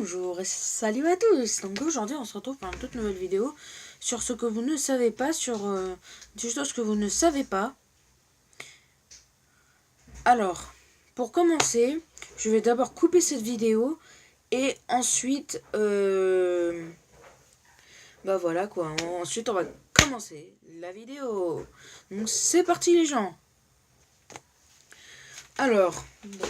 Bonjour et salut à tous. Donc aujourd'hui on se retrouve pour une toute nouvelle vidéo sur ce que vous ne savez pas, sur des choses que vous ne savez pas. Alors, pour commencer, je vais d'abord couper cette vidéo et ensuite, bah voilà quoi. Ensuite on va commencer la vidéo. Donc c'est parti les gens. Alors,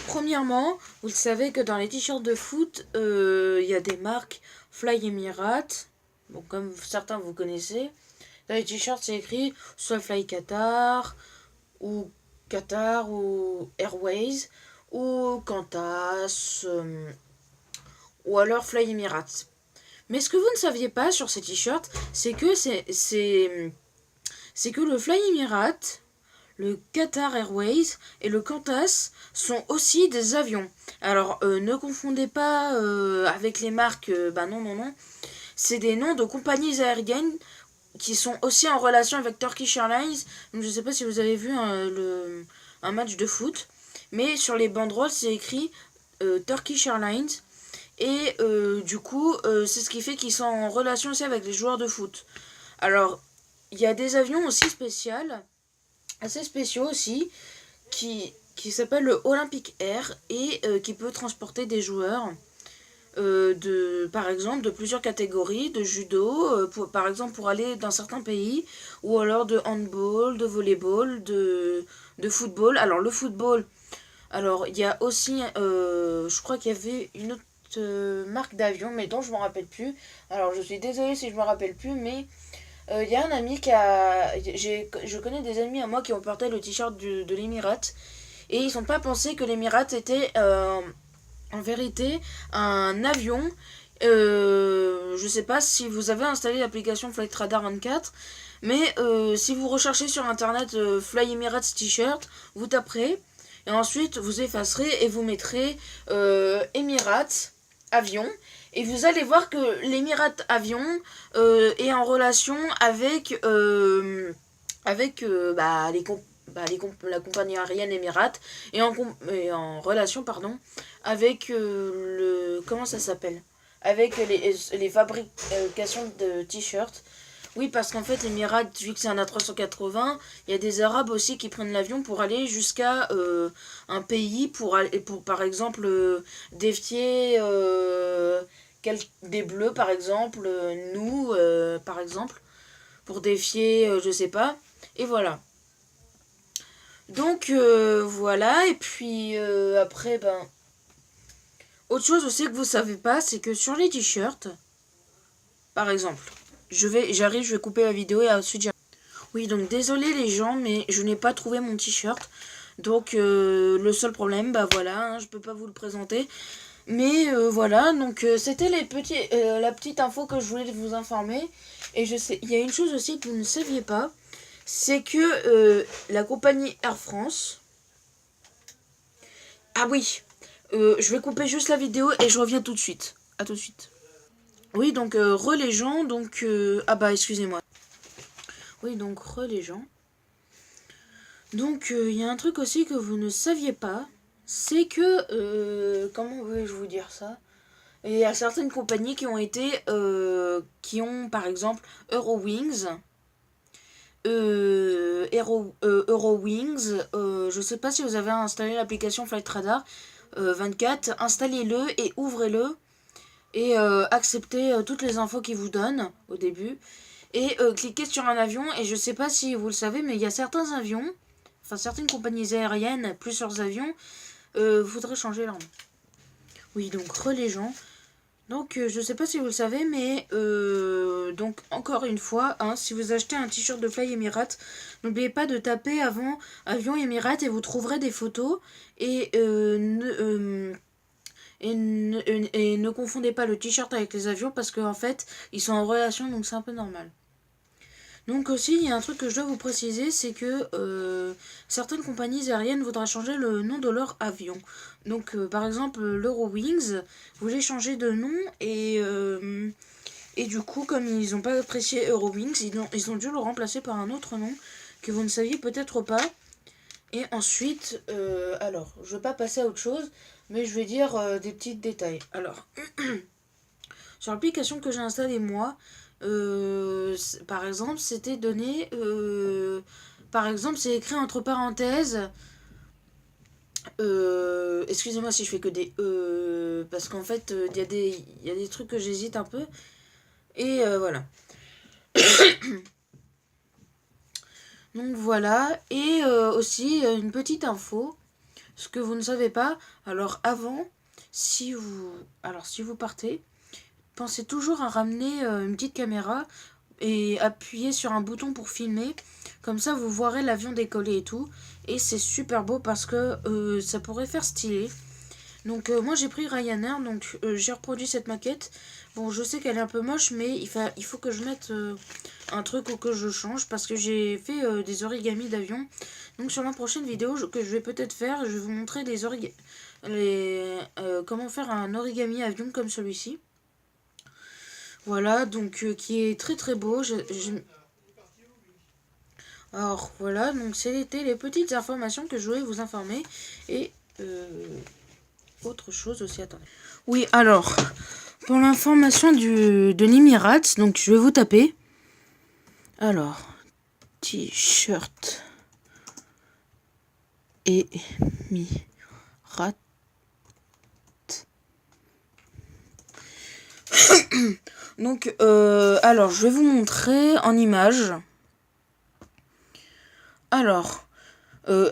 premièrement, vous le savez que dans les t-shirts de foot, il y a des marques Fly Emirates. Bon, comme certains vous connaissez. Dans les t-shirts, c'est écrit soit Fly ou Qatar, ou Airways, ou Qantas, ou alors Fly Emirates. Mais ce que vous ne saviez pas sur ces t-shirts, c'est que c'est que le Fly Emirates, le Qatar Airways et le Qantas sont aussi des avions. Alors, ne confondez pas avec les marques, non. C'est des noms de compagnies aériennes qui sont aussi en relation avec Turkish Airlines. Donc, je ne sais pas si vous avez vu un match de foot, mais sur les banderoles, c'est écrit Turkish Airlines. Et du coup, c'est ce qui fait qu'ils sont en relation aussi avec les joueurs de foot. Alors, il y a des avions aussi assez spéciaux aussi, qui s'appelle le Olympic Air et qui peut transporter des joueurs par exemple de plusieurs catégories, de judo, par exemple pour aller dans certains pays, ou alors de handball, de volleyball, de football. Alors le football, alors il y a aussi, je crois qu'il y avait une autre marque d'avion, mais dont je ne me rappelle plus. Alors je suis désolée si je me rappelle plus, mais il y a un ami je connais des amis à moi qui ont porté le t-shirt de l'Émirate. Et ils n'ont pas pensé que l'Émirate était en vérité un avion. Je sais pas si vous avez installé l'application Flight Radar 24. Mais si vous recherchez sur internet Fly Emirates t-shirt, vous taperez. Et ensuite vous effacerez et vous mettrez Emirates avion. Et vous allez voir que l'Emirates avion est en relation avec, la compagnie aérienne Emirates et en relation avec comment ça s'appelle, avec les fabrications de t-shirts. Oui, parce qu'en fait, l'Emirates, vu que c'est un A380, il y a des Arabes aussi qui prennent l'avion pour aller jusqu'à un pays pour par exemple, défier des Bleus, par exemple, nous, par exemple, pour défier, je sais pas. Et voilà. Donc, voilà. Et puis, après, autre chose aussi que vous savez pas, c'est que sur les t-shirts, par exemple, je vais couper la vidéo et ensuite j'arrive. Oui, donc désolé les gens, mais je n'ai pas trouvé mon t-shirt. Donc le seul problème, voilà, je peux pas vous le présenter. Mais voilà, donc c'était la petite info que je voulais vous informer. Et je sais, il y a une chose aussi que vous ne saviez pas, c'est que la compagnie Air France. Ah oui, je vais couper juste la vidéo et je reviens tout de suite. À tout de suite. Oui, donc les gens, donc excusez-moi. Oui, donc les gens. Donc il y a un truc aussi que vous ne saviez pas, c'est que comment vais-je vous dire ça? Il y a certaines compagnies qui ont par exemple Eurowings. Eurowings, je sais pas si vous avez installé l'application Flight Radar 24, installez-le et ouvrez-le et acceptez toutes les infos qu'il vous donne au début et cliquez sur un avion. Et je sais pas si vous le savez, mais il y a certains avions, enfin certaines compagnies aériennes, plusieurs avions, voudraient changer leur nom. Oui, donc les gens. Donc je sais pas si vous le savez, mais donc encore une fois, si vous achetez un t-shirt de Fly Emirates, n'oubliez pas de taper avant avion Emirates et vous trouverez des photos. Et ne confondez pas le t-shirt avec les avions parce qu'en fait ils sont en relation, donc c'est un peu normal. Donc aussi, il y a un truc que je dois vous préciser, c'est que certaines compagnies aériennes voudraient changer le nom de leur avion. Donc par exemple, l'Eurowings voulait changer de nom et du coup, comme ils n'ont pas apprécié Eurowings, ils ont dû le remplacer par un autre nom que vous ne saviez peut-être pas. Et ensuite, alors, je ne vais pas passer à autre chose, mais je vais dire des petits détails. Alors, sur l'application que j'ai installée moi, par exemple, c'était donné... par exemple, c'est écrit entre parenthèses... excusez-moi si je fais que des parce qu'en fait il y a des trucs que j'hésite un peu et voilà. Donc voilà, et aussi une petite info, ce que vous ne savez pas. Alors avant, si vous partez, pensez toujours à ramener une petite caméra et appuyer sur un bouton pour filmer. Comme ça, vous verrez l'avion décoller et tout. Et c'est super beau parce que ça pourrait faire stylé. Donc moi j'ai pris Ryanair, donc j'ai reproduit cette maquette. Bon, je sais qu'elle est un peu moche, mais il faut que je mette un truc ou que je change parce que j'ai fait des origamis d'avion. Donc sur la prochaine vidéo que je vais peut-être faire, je vais vous montrer comment faire un origami avion comme celui-ci. Voilà, donc qui est très très beau. Alors voilà, donc c'était les petites informations que je voulais vous informer. Et autre chose aussi, attendez. Oui, alors, pour l'information de l'Emirates, donc je vais vous taper. Alors, t-shirt Emirates. Donc, alors, je vais vous montrer en image. Alors,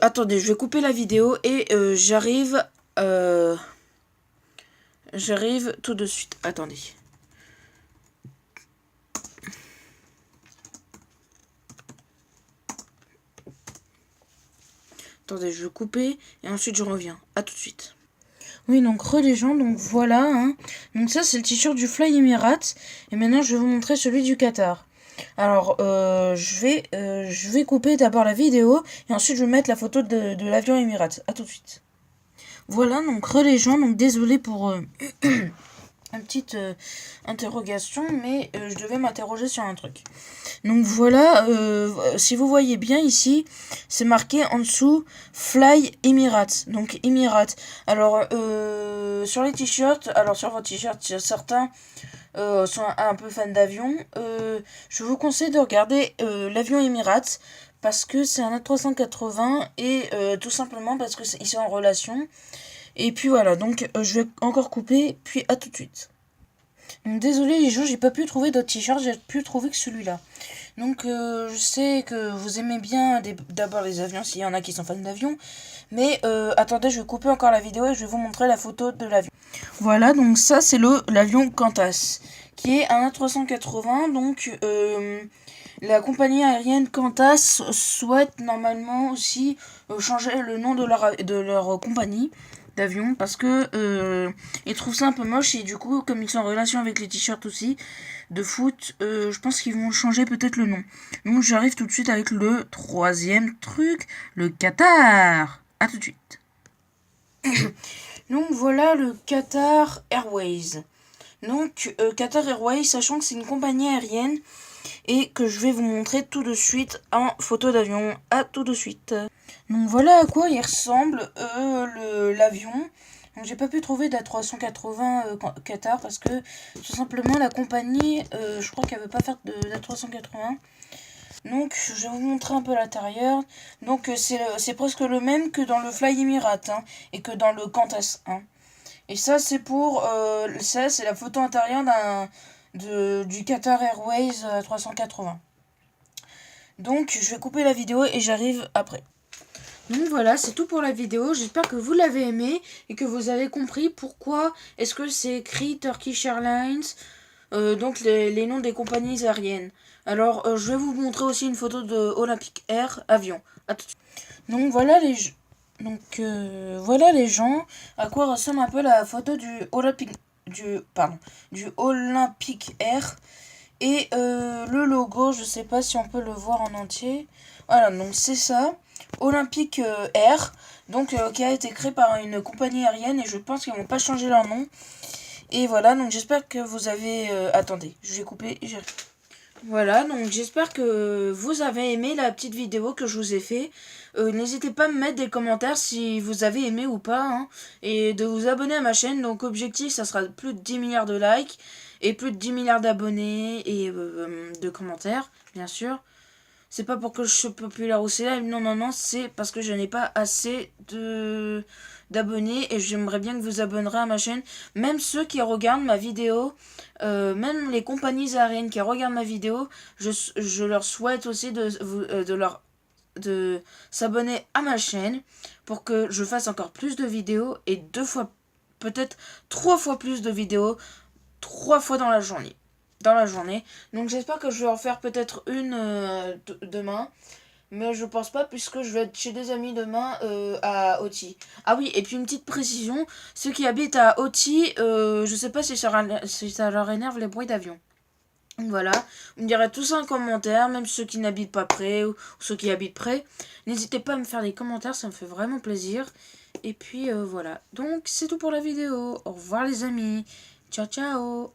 attendez, je vais couper la vidéo et j'arrive tout de suite. Attendez. Attendez, je vais couper et ensuite je reviens. À tout de suite. Oui, donc les gens, donc voilà. Hein. Donc ça, c'est le t-shirt du Fly Emirates. Et maintenant, je vais vous montrer celui du Qatar. Alors, je vais couper d'abord la vidéo et ensuite je vais mettre la photo de l'avion Emirates. À tout de suite. Voilà, donc les gens, donc désolé pour une petite interrogation, mais je devais m'interroger sur un truc. Donc voilà, si vous voyez bien ici, c'est marqué en dessous Fly Emirates. Donc Emirates. Alors sur les t-shirts, alors sur vos t-shirts, certains sont un peu fans d'avion. Je vous conseille de regarder l'avion Emirates parce que c'est un A380 et tout simplement parce que ils sont en relation. Et puis voilà, donc je vais encore couper, puis à tout de suite. Donc désolé les gens, j'ai pas pu trouver d'autres t-shirts, j'ai pu trouver que celui-là. Donc je sais que vous aimez bien d'abord les avions, s'il y en a qui sont fans d'avions. Mais attendez, je vais couper encore la vidéo et je vais vous montrer la photo de l'avion. Voilà, donc ça c'est l'avion Qantas, qui est un A380, donc la compagnie aérienne Qantas souhaite normalement aussi changer le nom de leur compagnie d'avion parce que ils trouvent ça un peu moche et du coup comme ils sont en relation avec les t-shirts aussi de foot, je pense qu'ils vont changer peut-être le nom. Donc j'arrive tout de suite avec le troisième truc, le Qatar. À tout de suite. Donc voilà le Qatar Airways. Donc Qatar Airways, sachant que c'est une compagnie aérienne et que je vais vous montrer tout de suite en photo d'avion. À tout de suite. Donc voilà à quoi il ressemble l'avion. Donc j'ai pas pu trouver d'A380 Qatar parce que tout simplement la compagnie, je crois qu'elle veut pas faire d'A380. Donc je vais vous montrer un peu l'intérieur. Donc c'est presque le même que dans le Fly Emirates hein, et que dans le Qantas. Hein. Et ça c'est pour ça c'est la photo intérieure du Qatar Airways 380. Donc je vais couper la vidéo et j'arrive après. Donc voilà, c'est tout pour la vidéo. J'espère que vous l'avez aimé et que vous avez compris pourquoi est-ce que c'est écrit Turkish Airlines, donc les noms des compagnies aériennes. Alors, je vais vous montrer aussi une photo de Olympic Air avion. À tout de suite. Donc voilà voilà les gens à quoi ressemble un peu la photo du Olympic Air et le logo. Je sais pas si on peut le voir en entier. Voilà, donc c'est ça. Olympic Air, donc qui a été créé par une compagnie aérienne et je pense qu'ils vont pas changer leur nom. Et voilà, donc j'espère que vous avez... attendez, je vais couper et j'arrive. Voilà, donc j'espère que vous avez aimé la petite vidéo que je vous ai fait. N'hésitez pas à me mettre des commentaires si vous avez aimé ou pas, hein, et de vous abonner à ma chaîne. Donc objectif, ça sera plus de 10 milliards de likes et plus de 10 milliards d'abonnés et de commentaires, bien sûr. C'est pas pour que je sois populaire ou célèbre, non, non, non, c'est parce que je n'ai pas assez d'abonnés et j'aimerais bien que vous abonnerez à ma chaîne. Même ceux qui regardent ma vidéo, même les compagnies aériennes qui regardent ma vidéo, je leur souhaite aussi de s'abonner à ma chaîne pour que je fasse encore plus de vidéos et 2 fois, peut-être 3 fois plus de vidéos, 3 fois dans la journée. Donc j'espère que je vais en faire peut-être une demain. Mais je pense pas puisque je vais être chez des amis demain à Oti. Ah oui, et puis une petite précision, ceux qui habitent à Oti, je sais pas si ça leur énerve les bruits d'avion. Donc voilà, vous me direz tout ça en commentaire, même ceux qui n'habitent pas près ou ceux qui habitent près. N'hésitez pas à me faire des commentaires, ça me fait vraiment plaisir. Et puis voilà, donc c'est tout pour la vidéo. Au revoir les amis. Ciao ciao.